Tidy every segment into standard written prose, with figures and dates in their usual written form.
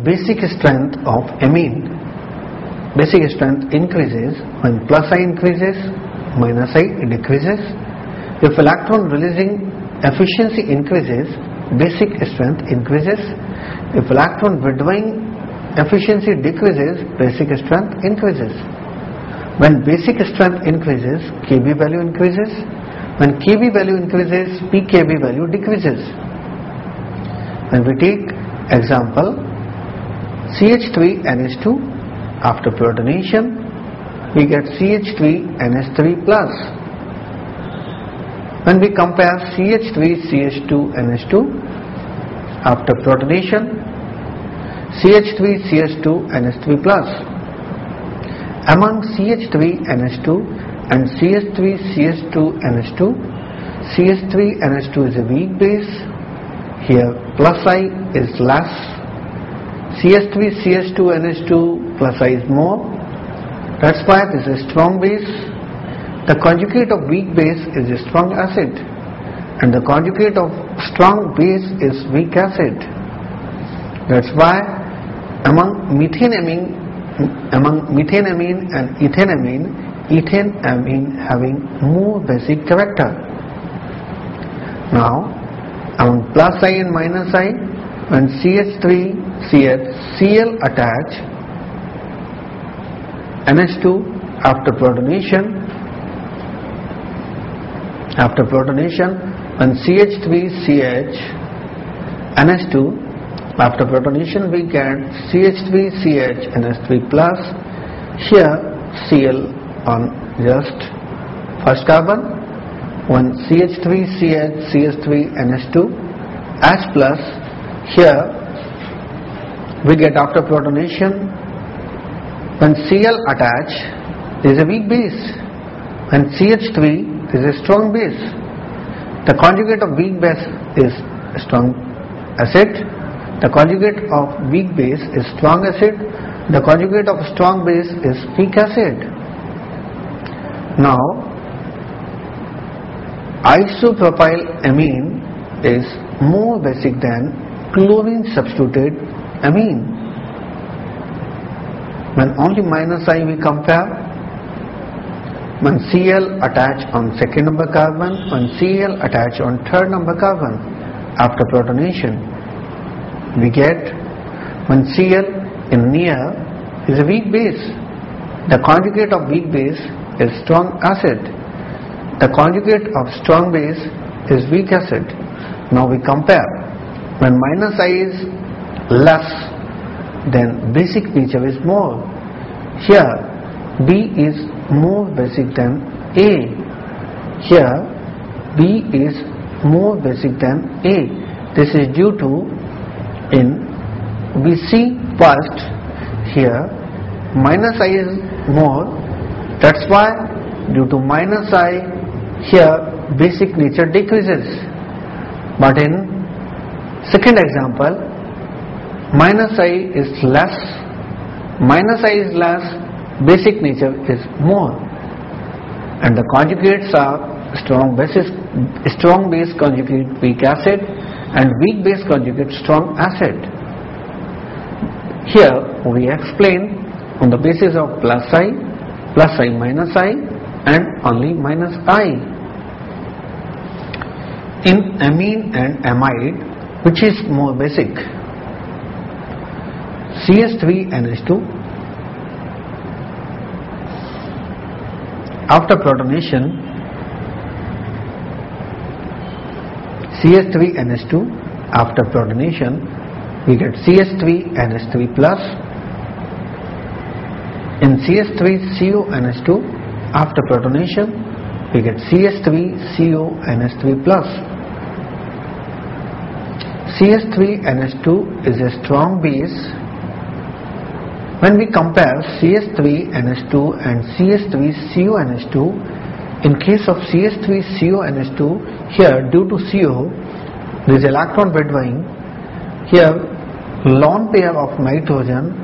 basic strength of amine. Basic strength increases when plus I increases, minus I decreases. If electron releasing efficiency increases, basic strength increases. If electron withdrawing efficiency decreases, basic strength increases. When basic strength increases, Kb value increases. When Kb value increases, pKb value decreases. When we take example CH3NH2, after protonation we get CH3NH3 plus. When we compare CH3CH2NH2 after protonation, CH3CH2NH3 plus. Among CH3NH2 and CH3CH2NH2, CH3NH2 is a weak base. Here plus I is less. CH3CH2NH2 plus I is more. That's why this is a strong base. The conjugate of weak base is a strong acid, and the conjugate of strong base is weak acid. That's why among methanamine and ethanamine, ethanamine having more basic character. Now, among plus I and minus I, when CH3CH attach NH2 after protonation, when CH3CH NH2 after protonation we get CH3CH NH3 plus. Here Cl on just first carbon. When CH3CH CH3 NH2 H plus. Here we get after protonation, when Cl attach, there is a weak base. When CH3, there is a strong base. The conjugate of weak base is strong acid. The conjugate of weak base is strong acid. The conjugate of strong base is weak acid. Now, isopropyl amine is more basic than chlorine substituted amine. When only minus I we compare, when Cl attach on second number carbon, when Cl attach on third number carbon after protonation, we get when Cl in near is a weak base. The conjugate of weak base is strong acid. The conjugate of strong base is weak acid. Now we compare. When minus I is less, then basic nature is more. Here B is more basic than A. Here B is more basic than A. This is due to, in we see first here minus I is more. That's why due to minus I here basic nature decreases. But in second example, minus I is less, basic nature is more, and the conjugates are strong base conjugate weak acid and weak base conjugate strong acid. Here we explain on the basis of plus I, minus I, and only minus I. In amine and amide, which is more basic? CH3NH2 after protonation, CH3NH2 after protonation we get CH3NH3 plus. In CH3CONH2 after protonation we get CH3CONH3 plus. CH3NH2 is a strong base. When we compare CH3NH2 and CH3CONH2, in case of CH3CONH2, here due to CO there is electron withdrawing. Here lone pair of nitrogen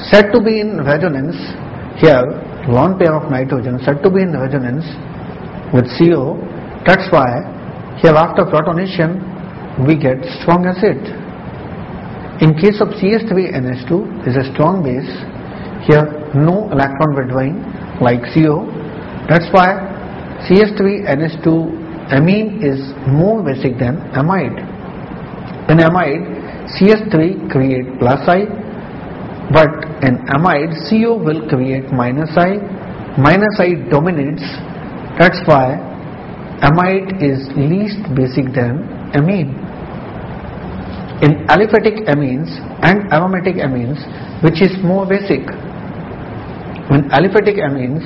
said to be in resonance. Here lone pair of nitrogen said to be in resonance with CO. That's why here after protonation we get strong acid. In case of CH3NH2 is a strong base, here no electron withdrawing like CO. That's why CH3NH2 amine is more basic than amide. In amide, CH3 create plus I, but in amide CO will create minus I. Minus I dominates. That's why amide is least basic than amine. In aliphatic amines and aromatic amines, which is more basic? In aliphatic amines,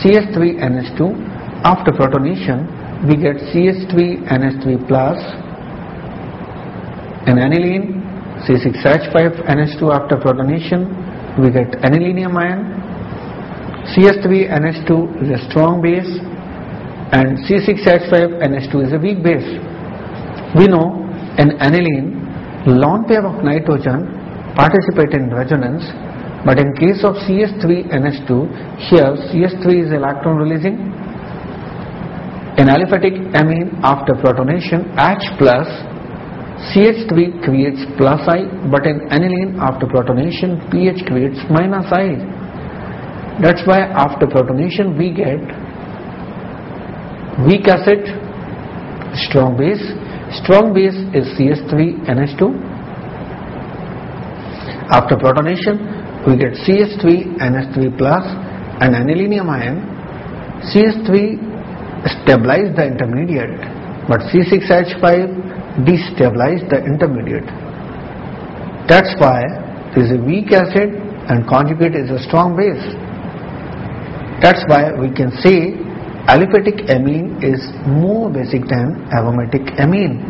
CH3NH2, after protonation, we get CH3NH3 plus. In aniline, C6H5NH2, after protonation, we get anilinium ion. CH3NH2 is a strong base and C6H5NH2 is a weak base. We know in aniline, lone pair of nitrogen participate in resonance, but in case of CH3NH2, here CH3 is electron releasing. In aliphatic amine, after protonation, H plus, CH3 creates plus I, but in aniline, after protonation, pH creates minus I. That's why after protonation we get weak acid, strong base. Strong base is CH3NH2. After protonation we get CH3NH3 plus and anilinium ion. CH3 stabilize the intermediate, but C6H5 destabilize the intermediate. That's why it is a weak acid and conjugate is a strong base. That's why we can say aliphatic amine is more basic than aromatic amine.